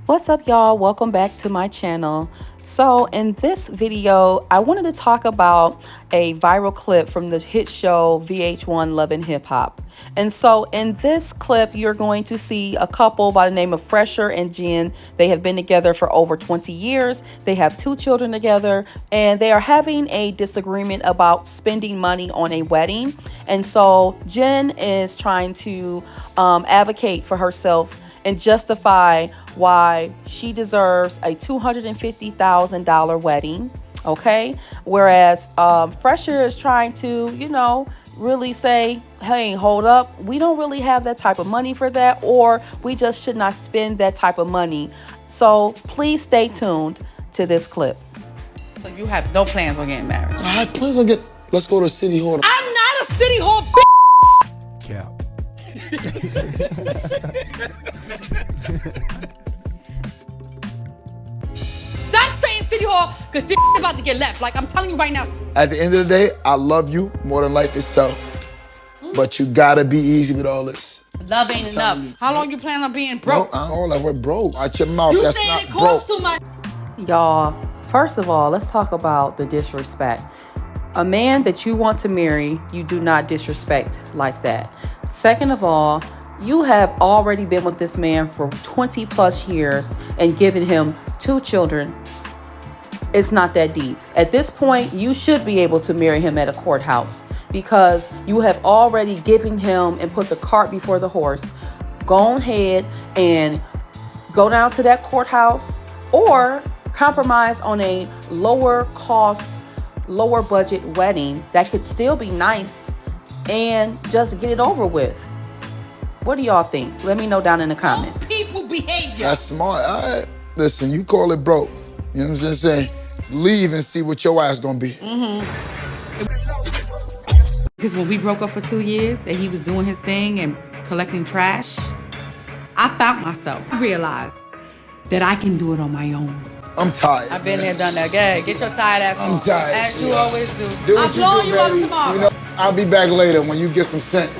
What's up, y'all? Welcome back to my channel. So in this video, I wanted to talk about a viral clip from the hit show VH1 Love and Hip Hop. And so in this clip, you're going to see a couple by the name of Fresher and Jen. They have been together for over 20 years. They have 2 children together, and they are having a disagreement about spending money on a wedding. And so Jen is trying to advocate for herself and justify why she deserves a $250,000 wedding, okay? Whereas Fresher is trying to, really say, hey, hold up, we don't really have that type of money for that, or we just should not spend that type of money. So please stay tuned to this clip. So you have no plans on getting married? I had plans on let's go to City Hall. I'm not a City Hall Cap. Stop saying City Hall, because shit about to get left. Like, I'm telling you right now. At the end of the day, I love you more than life itself. But you gotta be easy with all this. Love ain't enough. How long you plan on being broke? No, I don't like we're broke. Watch your mouth, You that's saying not it costs broke. too much. Y'all, first of all, let's talk about the disrespect. A man that you want to marry, you do not disrespect like that. Second of all, you have already been with this man for 20 plus years and given him 2 children. It's not that deep. At this point, you should be able to marry him at a courthouse because you have already given him and put the cart before the horse. Go ahead and go down to that courthouse or compromise on a lower cost, lower budget wedding that could still be nice and just get it over with. What do y'all think? Let me know down in the comments. People behavior. That's smart. All right. Listen, you call it broke. You know what I'm saying? Leave and see what your ass gonna be. Because when we broke up for 2 years and he was doing his thing and collecting trash, I found myself. I realized that I can do it on my own. I'm tired. I've been there, done that. Good. Get your tired ass on. I'm tired. As you Yeah. always do. Do I'm what blowing do, you up baby. tomorrow. You know, I'll be back later when you get some sense.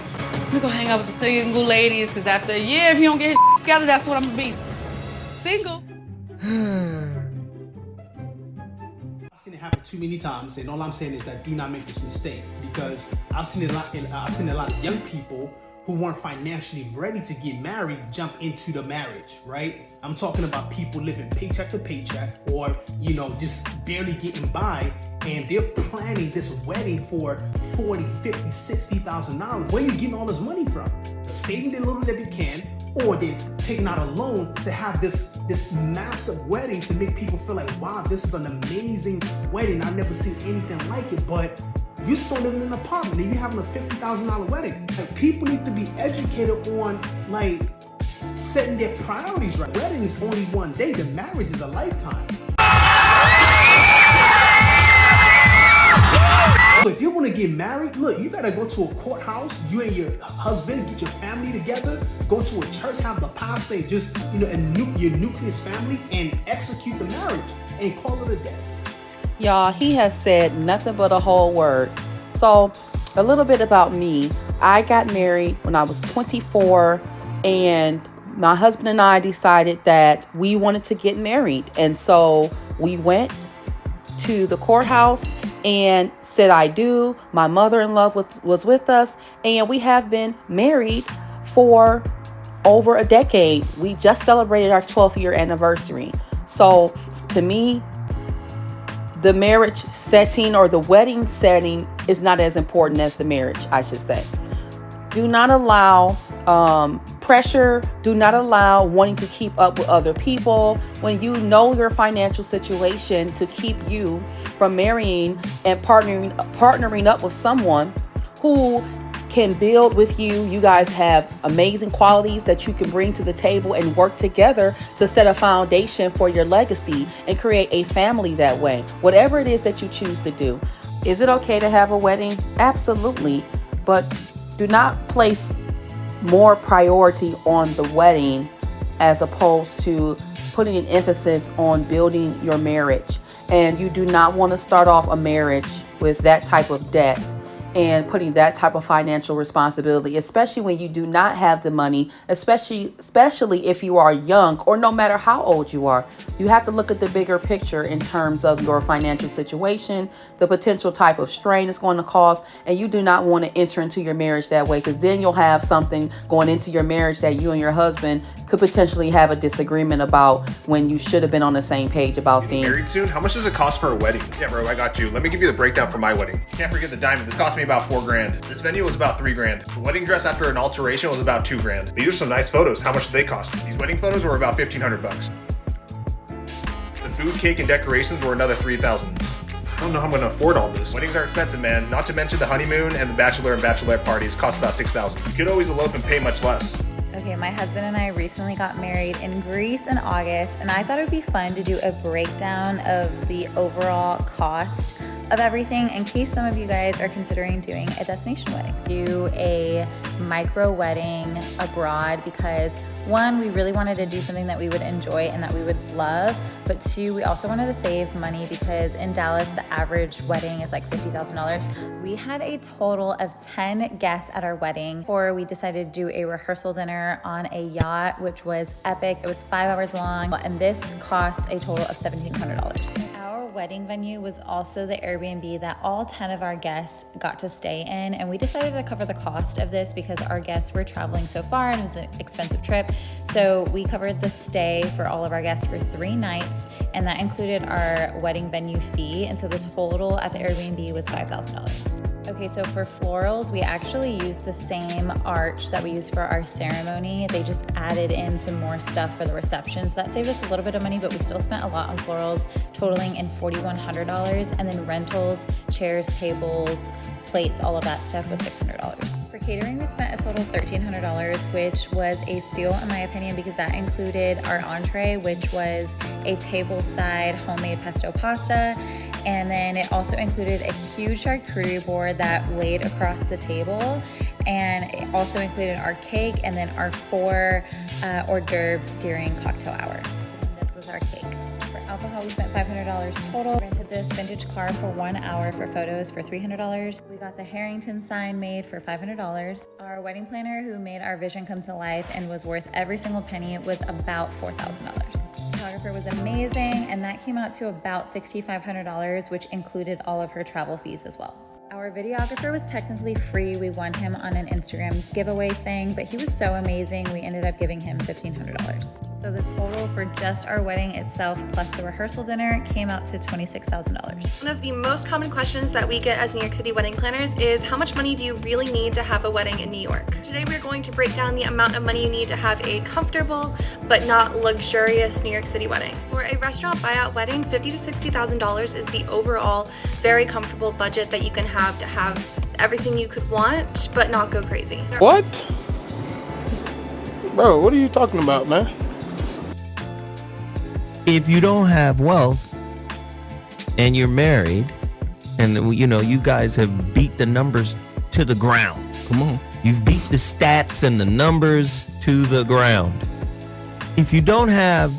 We gonna hang out with the single ladies, because after a year, if you don't get his together, that's what I'm gonna be. Single. I've seen it happen too many times, and all I'm saying is that do not make this mistake, because I've seen a lot of young people who weren't financially ready to get married jump into the marriage, right? I'm talking about people living paycheck to paycheck, or just barely getting by, and they're planning this wedding for $40,000, $50,000, $60,000. Where are you getting all this money from? Saving the little that they can, or they're taking out a loan to have this massive wedding to make people feel like, wow, this is an amazing wedding. I've never seen anything like it. But you still living in an apartment and you're having a $50,000 wedding. Like, people need to be educated on setting their priorities right. Wedding is only one day. The marriage is a lifetime. So if you want to get married, look, you better go to a courthouse, you and your husband, get your family together, go to a church, have the pastor, and just, your nucleus family, and execute the marriage and call it a day. Y'all, he has said nothing but a whole word. So a little bit about me. I got married when I was 24, and my husband and I decided that we wanted to get married. And so we went to the courthouse and said I do. My mother-in-law was with us, and we have been married for over a decade. We just celebrated our 12th year anniversary. So to me, the marriage setting or the wedding setting is not as important as the marriage, I should say. Do not allow pressure. Do not allow wanting to keep up with other people when you know your financial situation to keep you from marrying and partnering up with someone who can build with you. You guys have amazing qualities that you can bring to the table and work together to set a foundation for your legacy and create a family that way. Whatever it is that you choose to do. Is it okay to have a wedding? Absolutely. But do not place more priority on the wedding as opposed to putting an emphasis on building your marriage. And you do not want to start off a marriage with that type of debt and putting that type of financial responsibility, especially when you do not have the money, especially if you are young or no matter how old you are. You have to look at the bigger picture in terms of your financial situation, the potential type of strain it's going to cause, and you do not want to enter into your marriage that way, because then you'll have something going into your marriage that you and your husband could potentially have a disagreement about when you should have been on the same page about things. Married soon? How much does it cost for a wedding? Yeah, bro, I got you. Let me give you the breakdown for my wedding. Can't forget the diamond. This cost me about $4,000. This venue was about $3,000. The wedding dress after an alteration was about $2,000. These are some nice photos. How much do they cost? These wedding photos were about $1,500. The food, cake, and decorations were another $3,000. I don't know how I'm gonna afford all this. Weddings are expensive, man. Not to mention the honeymoon and the bachelor and bachelorette parties cost about $6,000. You could always elope and pay much less. Okay, my husband and I recently got married in Greece in August, and I thought it would be fun to do a breakdown of the overall cost of everything in case some of you guys are considering doing a destination wedding. Do a micro wedding abroad because one, we really wanted to do something that we would enjoy and that we would love, but two, we also wanted to save money because in Dallas, the average wedding is like $50,000. We had a total of 10 guests at our wedding. Before we decided to do a rehearsal dinner on a yacht, which was epic. It was 5 hours long, and this cost a total of $1,700. Our wedding venue was also the Airbnb that all 10 of our guests got to stay in, and we decided to cover the cost of this because our guests were traveling so far and it was an expensive trip. So we covered the stay for all of our guests for 3 nights, and that included our wedding venue fee, and so the total at the Airbnb was $5,000. Okay, so for florals, we actually used the same arch that we used for our ceremony. They just added in some more stuff for the reception. So that saved us a little bit of money, but we still spent a lot on florals, totaling in $4,100. And then rentals, chairs, tables, plates, all of that stuff was $600. For catering, we spent a total of $1,300, which was a steal in my opinion because that included our entree, which was a table-side homemade pesto pasta. And then it also included a huge charcuterie board that laid across the table. And it also included our cake and then our 4 hors d'oeuvres during cocktail hour. And this was our cake. For alcohol, we spent $500 total. Rented this vintage car for 1 hour for photos for $300. We got the Harrington sign made for $500. Our wedding planner who made our vision come to life and was worth every single penny was about $4,000. Photographer was amazing, and that came out to about $6,500, which included all of her travel fees as well. Our videographer was technically free. We won him on an Instagram giveaway thing, but he was so amazing, we ended up giving him $1,500. So the total for just our wedding itself plus the rehearsal dinner came out to $26,000. One of the most common questions that we get as New York City wedding planners is how much money do you really need to have a wedding in New York? Today we're going to break down the amount of money you need to have a comfortable but not luxurious New York City wedding. For a restaurant buyout wedding, $50,000 to $60,000 is the overall very comfortable budget that you can have to have everything you could want but not go crazy. What? Bro, what are you talking about, man? If you don't have wealth and you're married and you know you guys have beat the numbers to the ground. Come on. You've beat the stats and the numbers to the ground. If you don't have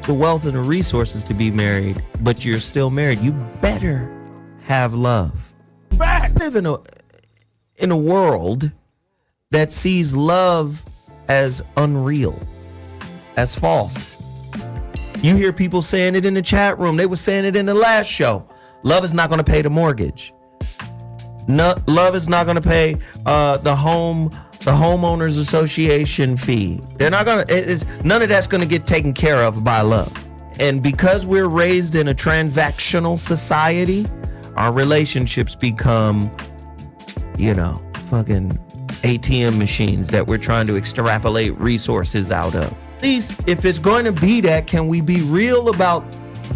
the wealth and the resources to be married, but you're still married, you better have love. Back. Live in a world that sees love as unreal, as false. You hear people saying it in the chat room. They were saying it in the last show. Love is not going to pay the mortgage. No, love is not going to pay the homeowners association fee. They're not going to. None of that's going to get taken care of by love. And because we're raised in a transactional society, our relationships become, fucking ATM machines that we're trying to extrapolate resources out of. At least if it's going to be that, can we be real about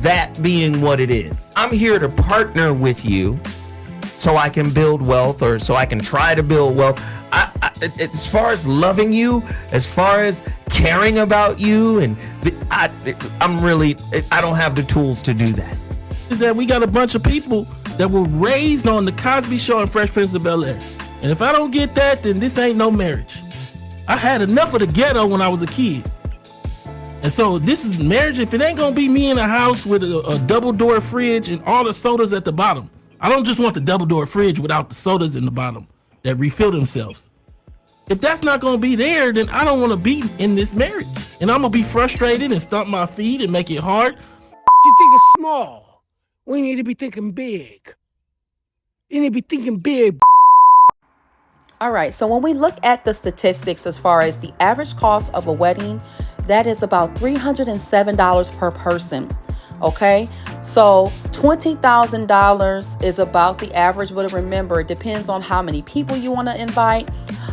that being what it is? I'm here to partner with you so I can build wealth, or so I can try to build wealth. As far as loving you, as far as caring about you, and I don't have the tools to do that. Is that we got a bunch of people that were raised on the Cosby Show and Fresh Prince of Bel-Air. And if I don't get that, then this ain't no marriage. I had enough of the ghetto when I was a kid. And so this is marriage. If it ain't gonna be me in a house with a double door fridge and all the sodas at the bottom, I don't just want the double door fridge without the sodas in the bottom that refill themselves. If that's not going to be there, then I don't want to be in this marriage. And I'm going to be frustrated and stomp my feet and make it hard. You think it's small. We need to be thinking big. You need to be thinking big. All right, so when we look at the statistics as far as the average cost of a wedding, that is about $307 per person. Okay, so $20,000 is about the average, but remember, it depends on how many people you want to invite.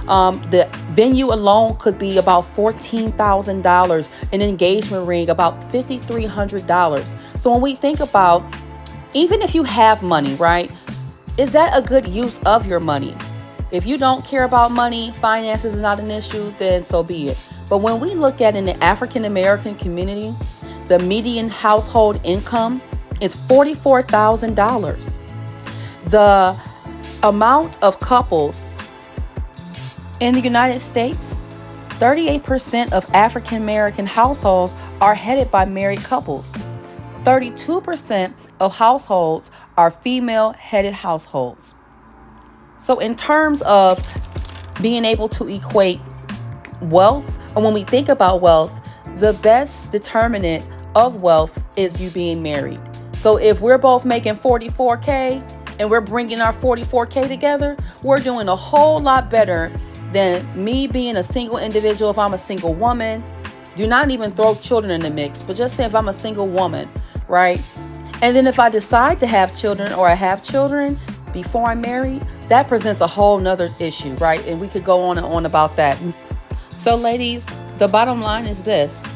The venue alone could be about $14,000, an engagement ring about $5,300. So when we think about, even if you have money, right, is that a good use of your money? If you don't care about money, finances is not an issue, then so be it. But when we look at in the African American community, the median household income is $44,000. The amount of couples in the United States, 38% of African American households are headed by married couples. 32% of households are female-headed households. So in terms of being able to equate wealth, and when we think about wealth, the best determinant of wealth is you being married. So if we're both making 44K and we're bringing our 44K together, we're doing a whole lot better than me being a single individual. If I'm a single woman, do not even throw children in the mix, but just say if I'm a single woman, right? And then if I decide to have children or I have children before I'm married, that presents a whole nother issue, right? And we could go on and on about that. So ladies, the bottom line is this: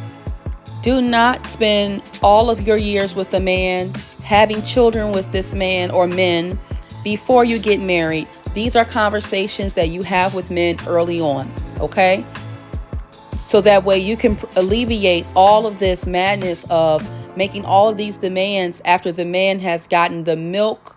do not spend all of your years with a man, having children with this man or men before you get married. These are conversations that you have with men early on, okay? So that way you can alleviate all of this madness of making all of these demands after the man has gotten the milk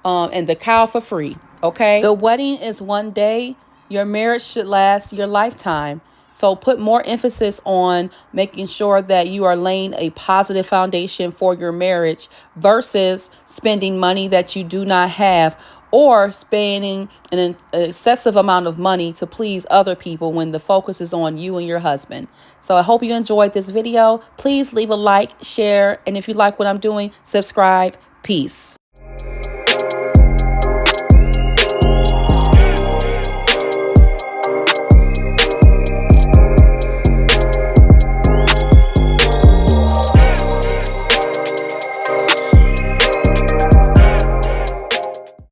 and the cow for free, okay? The wedding is one day. Your marriage should last your lifetime. So put more emphasis on making sure that you are laying a positive foundation for your marriage versus spending money that you do not have, or spending an excessive amount of money to please other people when the focus is on you and your husband. So I hope you enjoyed this video. Please leave a like, share, and if you like what I'm doing, subscribe. Peace.